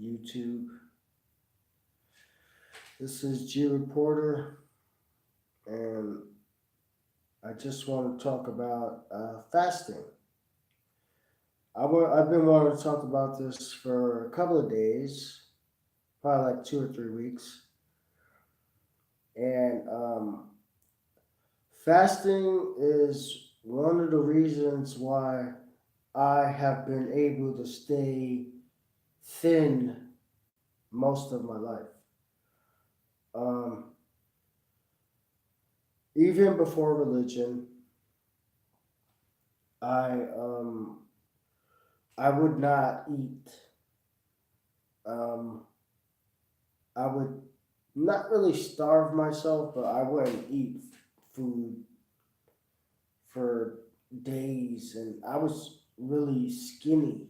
YouTube. This is G Reporter, and I just want to talk about fasting. I've been wanting to talk about this for a couple of days, probably like 2 or 3 weeks. And fasting is one of the reasons why I have been able to stay thin most of my life. Um, Even before religion, I um, I would not eat. Um, I would not really starve myself, but I wouldn't eat food for days, and I was really skinny.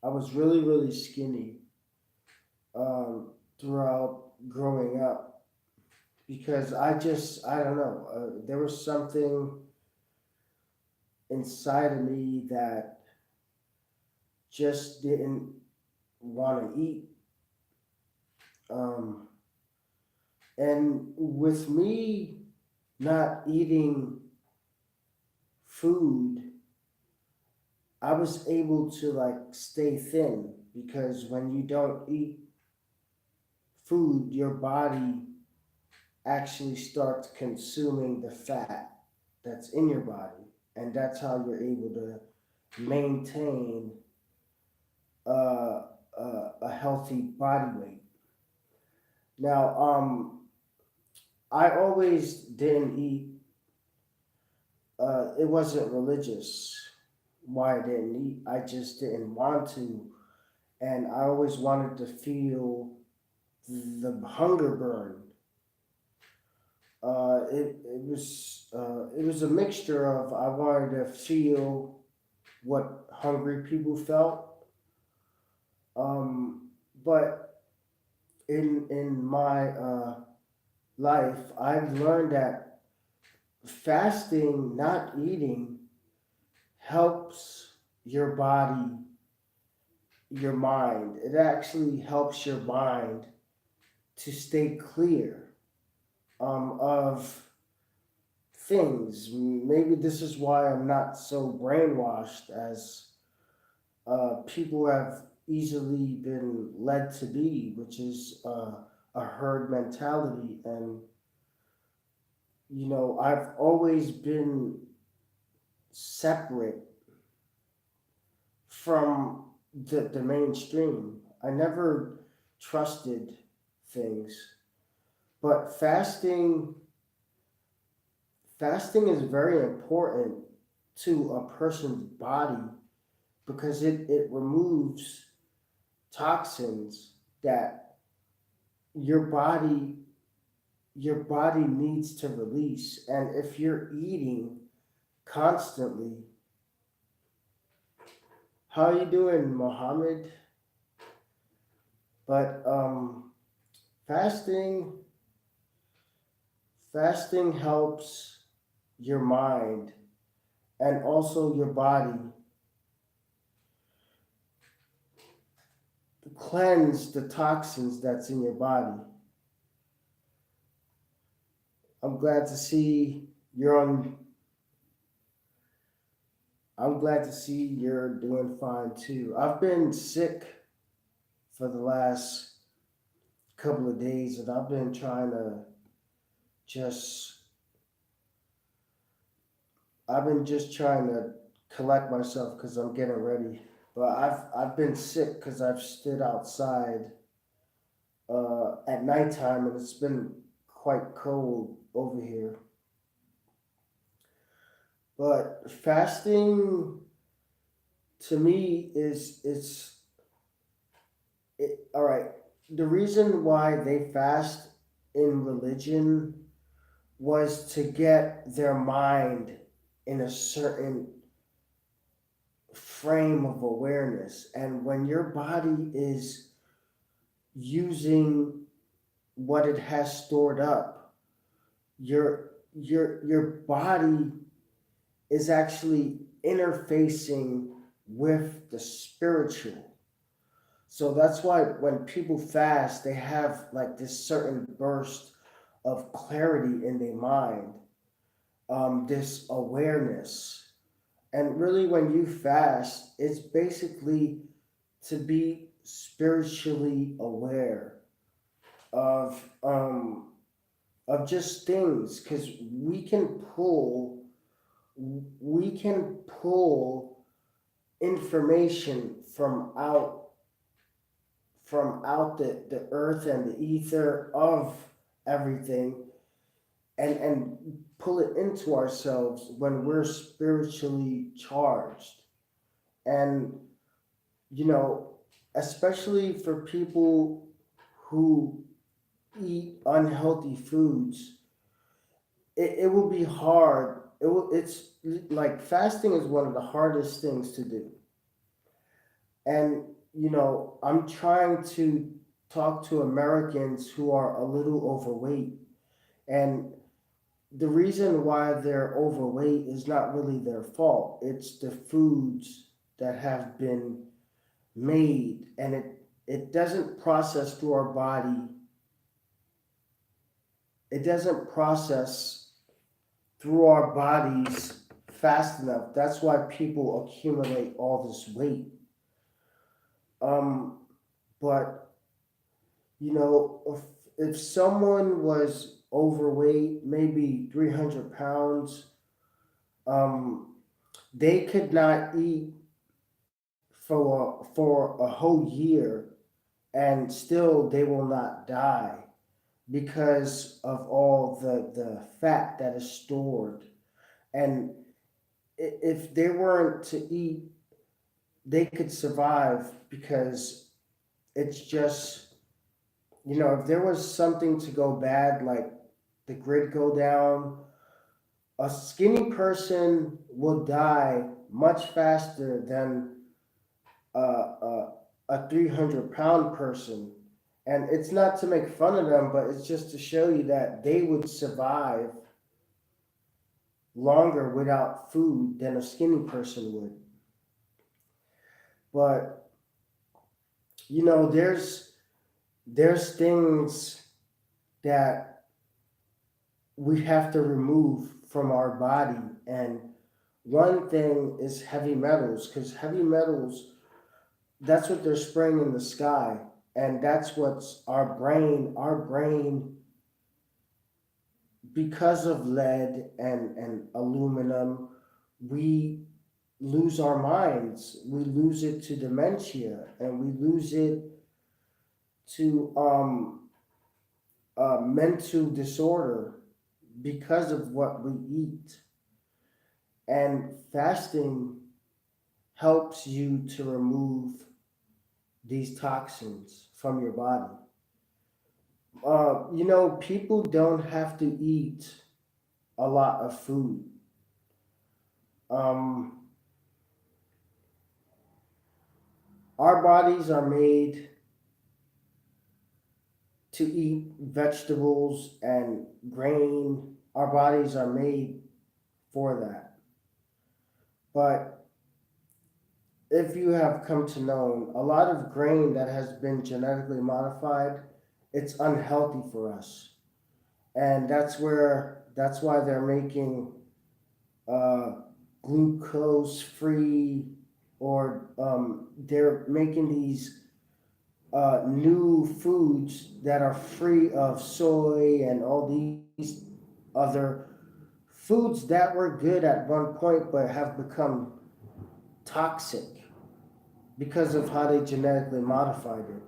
I was really skinny throughout growing up because I don't know, there was something inside of me that just didn't want to eat. Um, and with me not eating food, I was able to like stay thin because when you don't eat food, your body actually starts consuming the fat that's in your body, and that's how you're able to maintain a healthy body weight. Now, I always didn't eat. It wasn't religious why I didn't eat. I just didn't want to, and I always wanted to feel the hunger burn. It was a mixture of I wanted to feel what hungry people felt, um, but in my life, I've learned that fasting, not eating, helps your body, your mind. It actually helps your mind to stay clear of things. Maybe this is why I'm not so brainwashed as people have easily been led to be, which is a herd mentality. And, I've always been separate from the mainstream. I never trusted things. But fasting is very important to a person's body because it removes toxins that your body your body needs to release. And if you're eating constantly, how you doing, Mohammed? But fasting fasting helps your mind and also your body to cleanse the toxins that's in your body. I'm glad to see you're on. I'm glad to see you're doing fine too. I've been sick for the last couple of days, and I've been trying to just. I've been just trying to collect myself because I'm getting ready. But I've been sick because I've stood outside at nighttime, and it's been quite cold over here. But fasting to me is all right. The reason why they fast in religion was to get their mind in a certain frame of awareness. And when your body is using what it has stored up, your body is actually interfacing with the spiritual. So that's why when people fast, they have like this certain burst of clarity in their mind, this awareness. And really, when you fast, it's basically to be spiritually aware of just things, because we can pull information from out the earth and the ether of everything, and pull it into ourselves when we're spiritually charged. And you know, especially for people who eat unhealthy foods, it will be hard. It's like fasting is one of the hardest things to do. And I'm trying to talk to Americans who are a little overweight, and the reason why they're overweight is not really their fault. It's the foods that have been made, and it doesn't process through our body. It doesn't process through our bodies fast enough. That's why people accumulate all this weight. Um, but if someone was overweight, maybe 300 pounds, um, they could not eat for a whole year, and still they will not die because of all the fat that is stored. And if they weren't to eat, they could survive, because it's just, if there was something to go bad, like the grid go down, a skinny person will die much faster than a 300-pound person. And it's not to make fun of them, but it's just to show you that they would survive longer without food than a skinny person would. But there's things that we have to remove from our body, and one thing is heavy metals, because heavy metals, that's what they're spraying in the sky, and that's what's our brain, because of lead and aluminum, we lose our minds. We lose it to dementia, and we lose it to mental disorder because of what we eat. And fasting helps you to remove these toxins from your body. People don't have to eat a lot of food. Um, our bodies are made to eat vegetables and grain. Our bodies are made for that. But if you have come to know, a lot of grain that has been genetically modified, it's unhealthy for us. And that's why they're making uh, glucose free, or they're making these new foods that are free of soy and all these other foods that were good at one point but have become toxic because of how they genetically modified it.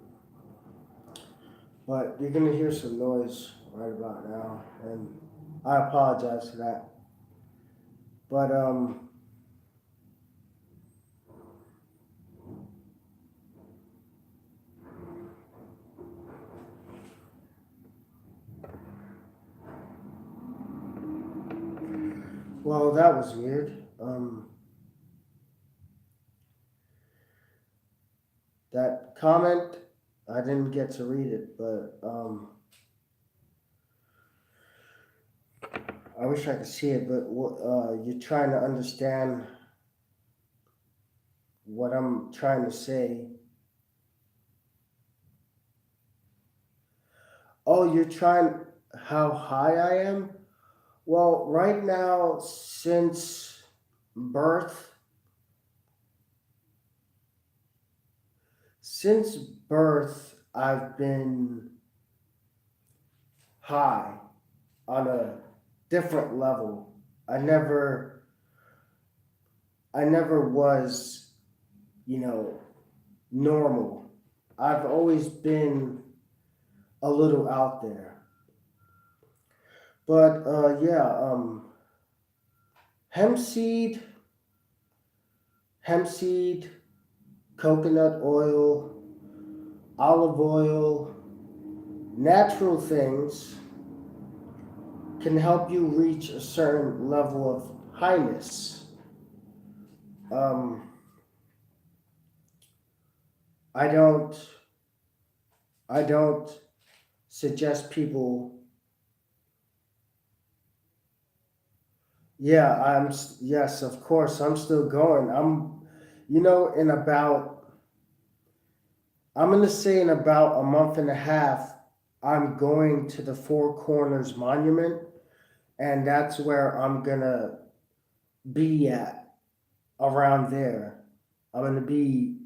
But you're gonna hear some noise right about now, and I apologize for that. But well, that was weird. That comment, I didn't get to read it, but I wish I could see it. But you're trying to understand what I'm trying to say. Oh, you're trying how high I am? Well, right now, birth, since birth, I've been high on a different level. I never, I never was, you know, normal. I've always been a little out there. But yeah, hemp seed, hemp seed, coconut oil, olive oil, natural things can help you reach a certain level of highness. Um, I don't, I don't suggest people. Yeah, yes, of course, I'm still going. In about, I'm gonna say in about a month and a half, I'm going to the Four Corners Monument, and that's where I'm gonna be at around there. I'm gonna be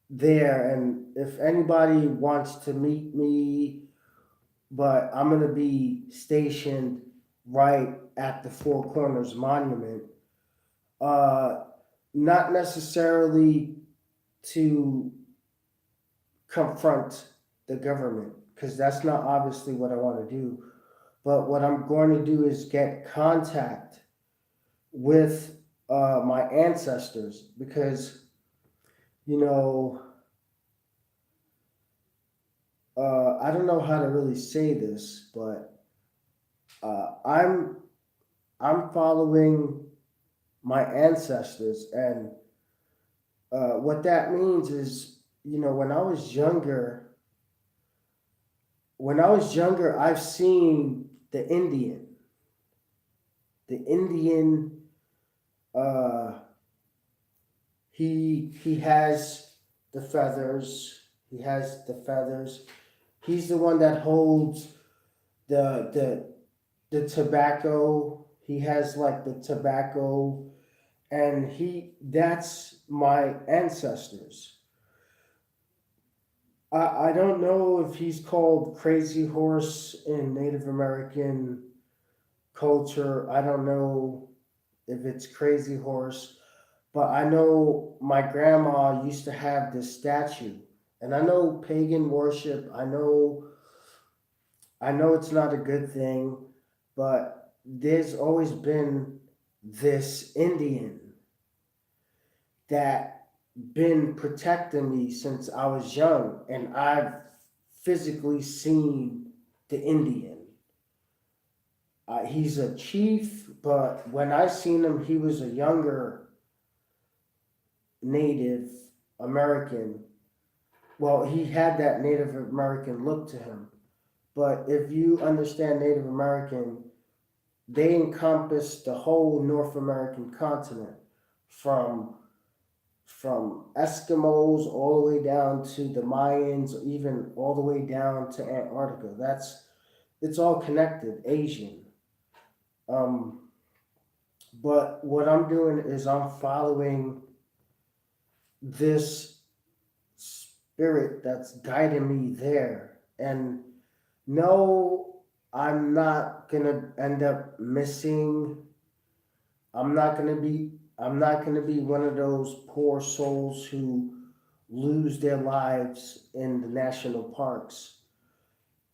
there, and if anybody wants to meet me, but I'm gonna be stationed right at the Four Corners Monument. Uh, Not necessarily to confront the government, because that's not obviously what I want to do. But what I'm going to do is get contact with my ancestors, because you know I don't know how to really say this, but uh, I'm I'm following my ancestors, and what that means is, when I was younger, I've seen the Indian, the Indian. Uh, he has the feathers. He has the feathers. He's the one that holds the the the tobacco. He has like the tobacco, and he that's my ancestors. I don't know if he's called Crazy Horse in Native American culture. I don't know if it's Crazy Horse, but I know my grandma used to have this statue. And I know pagan worship, I know it's not a good thing, but there's always been this Indian that been protecting me since I was young, and I've physically seen the Indian. He's a chief, but when I seen him, he was a younger Native American. Well, he had that Native American look to him. But if you understand Native American, they encompass the whole North American continent, from Eskimos all the way down to the Mayans, even all the way down to Antarctica. It's all connected, Asian. Um, but what I'm doing is I'm following this spirit that's guiding me there. And no, I'm not gonna end up missing. I'm not gonna be one of those poor souls who lose their lives in the national parks.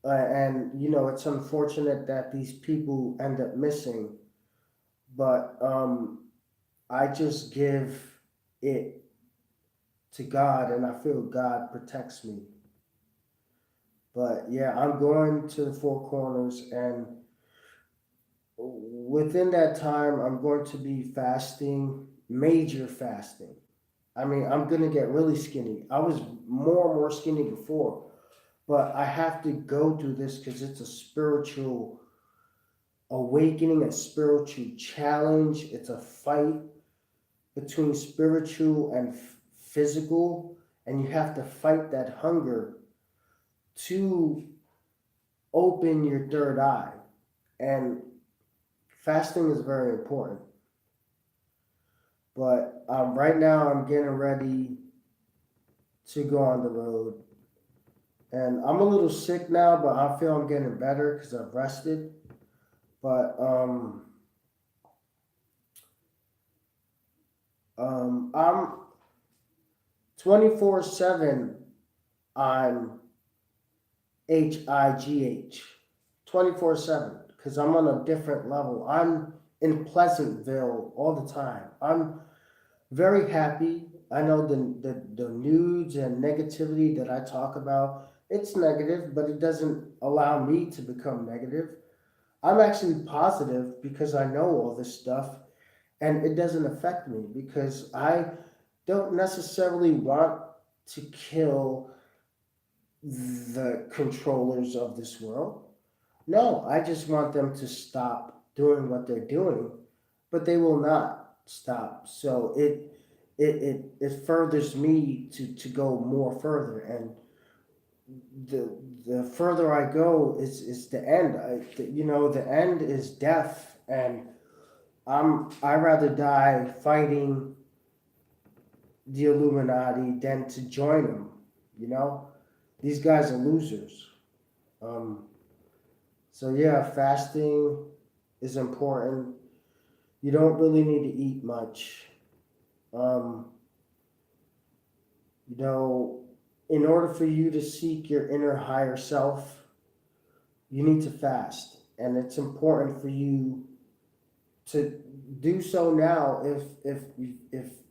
And it's unfortunate that these people end up missing, but I just give it to God, and I feel God protects me. But yeah, I'm going to the Four Corners, and within that time, I'm going to be fasting, major fasting. I mean, I'm going to get really skinny. I was more and more skinny before, but I have to go through this because it's a spiritual awakening, a spiritual challenge. It's a fight between spiritual and physical, and you have to fight that hunger to open your third eye. And fasting is very important. But right now, I'm getting ready to go on the road. And I'm a little sick now, but I feel I'm getting better because I've rested. But I'm 24/7. I'm HIGH 24/7 because I'm on a different level. I'm in Pleasantville all the time. I'm very happy. I know the nudes and negativity that I talk about, it's negative, but it doesn't allow me to become negative. I'm actually positive because I know all this stuff and it doesn't affect me because I don't necessarily want to kill the controllers of this world. No, I just want them to stop doing what they're doing, but they will not stop. So it furthers me to go more further, and the the further I go is the end. The end is death, and I rather die fighting the Illuminati than to join them. You know, these guys are losers. Um, so yeah, fasting is important. You don't really need to eat much. Um, you know, in order for you to seek your inner higher self, you need to fast, and it's important for you to do so now. If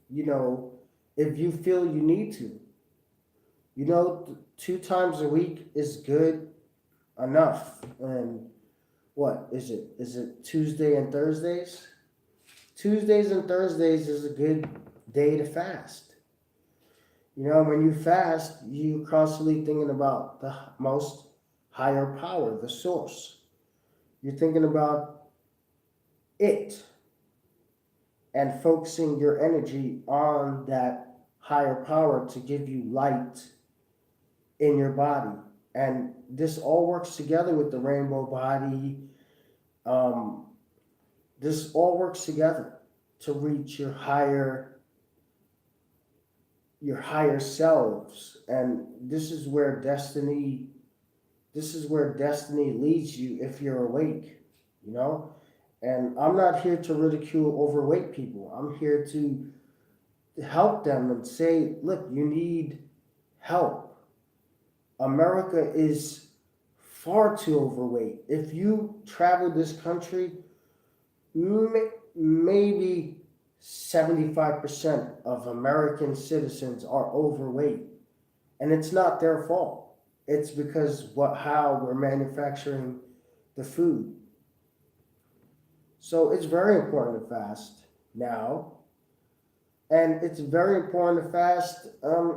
you know if you feel you need to, two times a week is good enough. And what is it? Is it Tuesday and Thursdays? Tuesdays and Thursdays is a good day to fast. When you fast, you constantly thinking about the most higher power, the source. You're thinking about it and focusing your energy on that higher power to give you light in your body. And this all works together with the rainbow body. Um, this all works together to reach your higher selves, and this is where destiny leads you if you're awake, you know and I'm not here to ridicule overweight people. I'm here to help them and say, look, you need help. America is far too overweight. If you travel this country, maybe 75% of American citizens are overweight. And it's not their fault. It's because how we're manufacturing the food. So it's very important to fast now. And it's very important to fast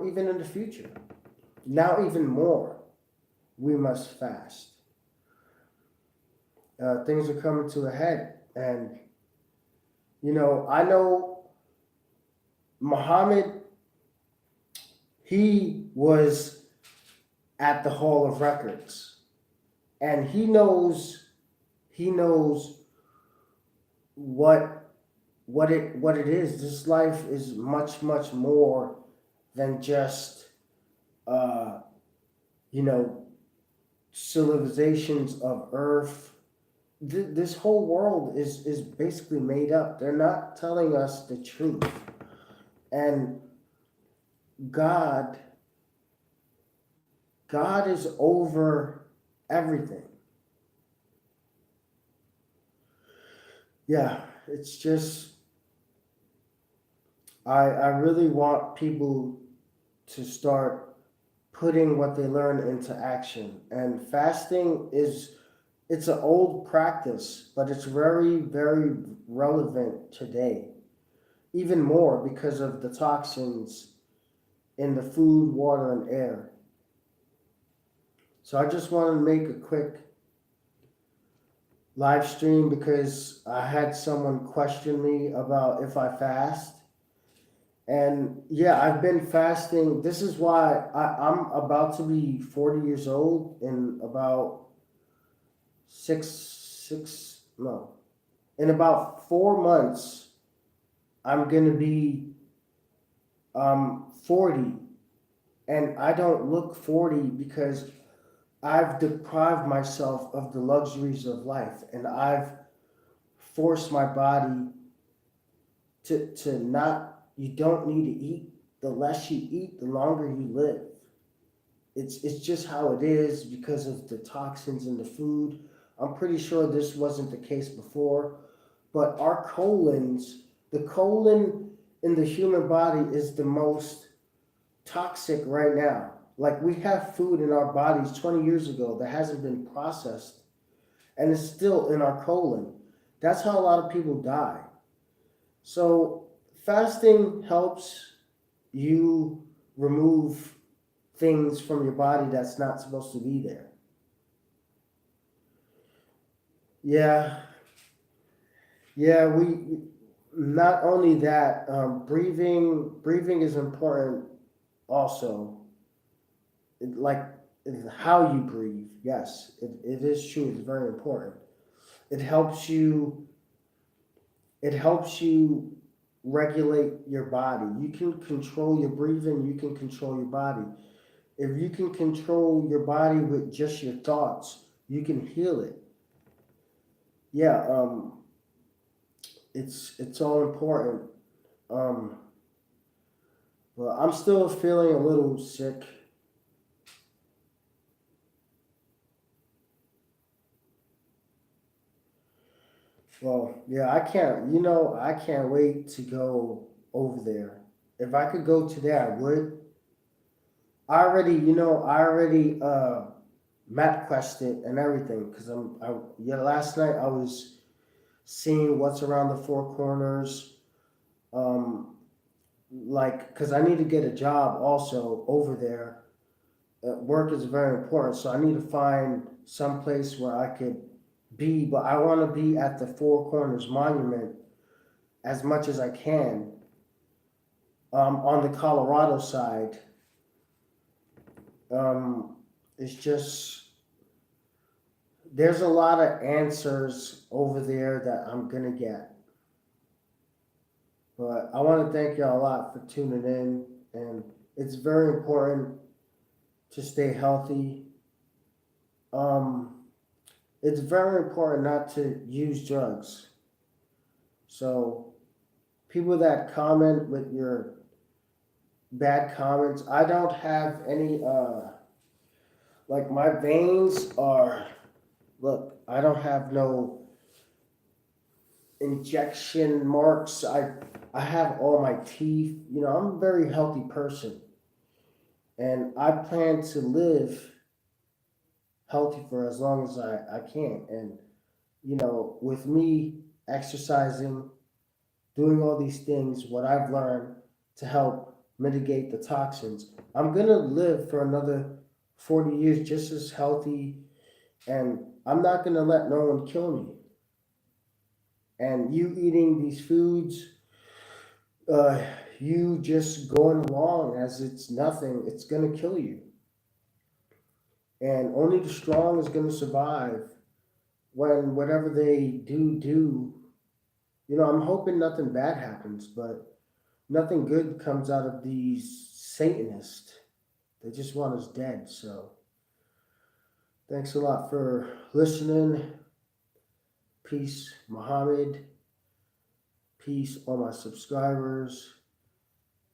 even in the future. Now, even more, we must fast. Things are coming to a head. And, I know Muhammad, he was at the Hall of Records. And he knows what it is. This life is much, much more than just uh, you know civilizations of Earth. This whole world is basically made up. They're not telling us the truth. And God, God is over everything. Yeah, it's just I really want people to start putting what they learn into action. And fasting it's an old practice, but it's very, very relevant today. Even more because of the toxins in the food, water, and air. So I just want to make a quick live stream because I had someone question me about if I fast. And yeah, I've been fasting. This is why I'm about to be 40 years old in about no, in about 4 months, I'm gonna be 40, and I don't look 40 because I've deprived myself of the luxuries of life, and I've forced my body to not. You don't need to eat. The less you eat, the longer you live. It's just how it is because of the toxins in the food. I'm pretty sure this wasn't the case before, but our colons, the colon in the human body is the most toxic right now. Like we have food in our bodies 20 years ago that hasn't been processed and it's still in our colon. That's how a lot of people die. So fasting helps you remove things from your body that's not supposed to be there. Yeah, yeah. We not only that, breathing is important also. Like how you breathe. Yes, it is true. It's very important. It helps you. It helps you regulate your body. You can control your breathing. You can control your body. If you can control your body with just your thoughts, you can heal it. Yeah, it's all important. Um, but I'm still feeling a little sick. Well, yeah, I can't. I can't wait to go over there. If I could go today, I would. I already map quested and everything because yeah. Last night I was seeing what's around the four corners. Um, like, because I need to get a job also over there. Work is very important, so I need to find some place where I could be. But I want to be at the Four Corners Monument as much as I can. On the Colorado side, um, it's just there's a lot of answers over there that I'm gonna get. But I want to thank y'all a lot for tuning in, and it's very important to stay healthy. Um, it's very important not to use drugs. So people that comment with your bad comments, I don't have any. Like my veins are. Look, I don't have no injection marks. I have all my teeth. I'm a very healthy person, and I plan to live healthy for as long as I can. And with me exercising, doing all these things, what I've learned to help mitigate the toxins, I'm gonna live for another 40 years just as healthy, and I'm not gonna let no one kill me. And you eating these foods, uh, you just going along as it's nothing, it's gonna kill you. And only the strong is gonna survive when whatever they do. I'm hoping nothing bad happens, but nothing good comes out of these Satanists. They just want us dead. So thanks a lot for listening. Peace, Muhammad. Peace, all my subscribers.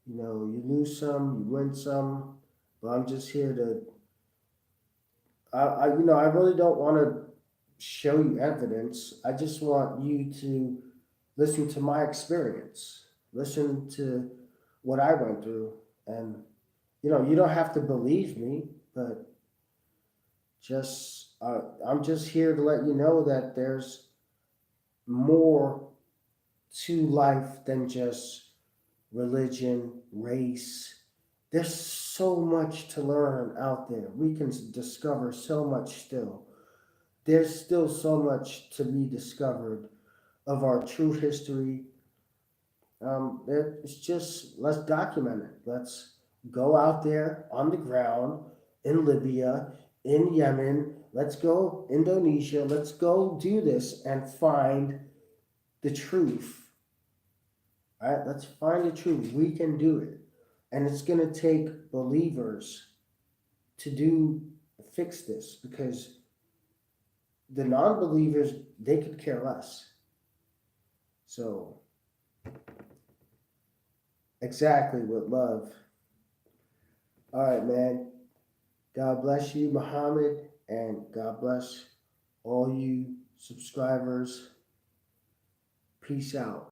You lose some, you win some, but I'm just here to. I really don't want to show you evidence. I just want you to listen to my experience. Listen to what I went through, and you don't have to believe me, but just I'm just here to let you know that there's more to life than just religion, race. There's so much to learn out there. We can discover so much still. There's still so much to be discovered of our true history. It's just let's document it. Let's go out there on the ground in Libya, in Yemen. Let's go Indonesia. Let's go do this and find the truth. All right, let's find the truth. We can do it. And it's going to take believers to fix this, because the non-believers, they could care less. So exactly with love. All right, man. God bless you, Muhammad, and God bless all you subscribers. Peace out.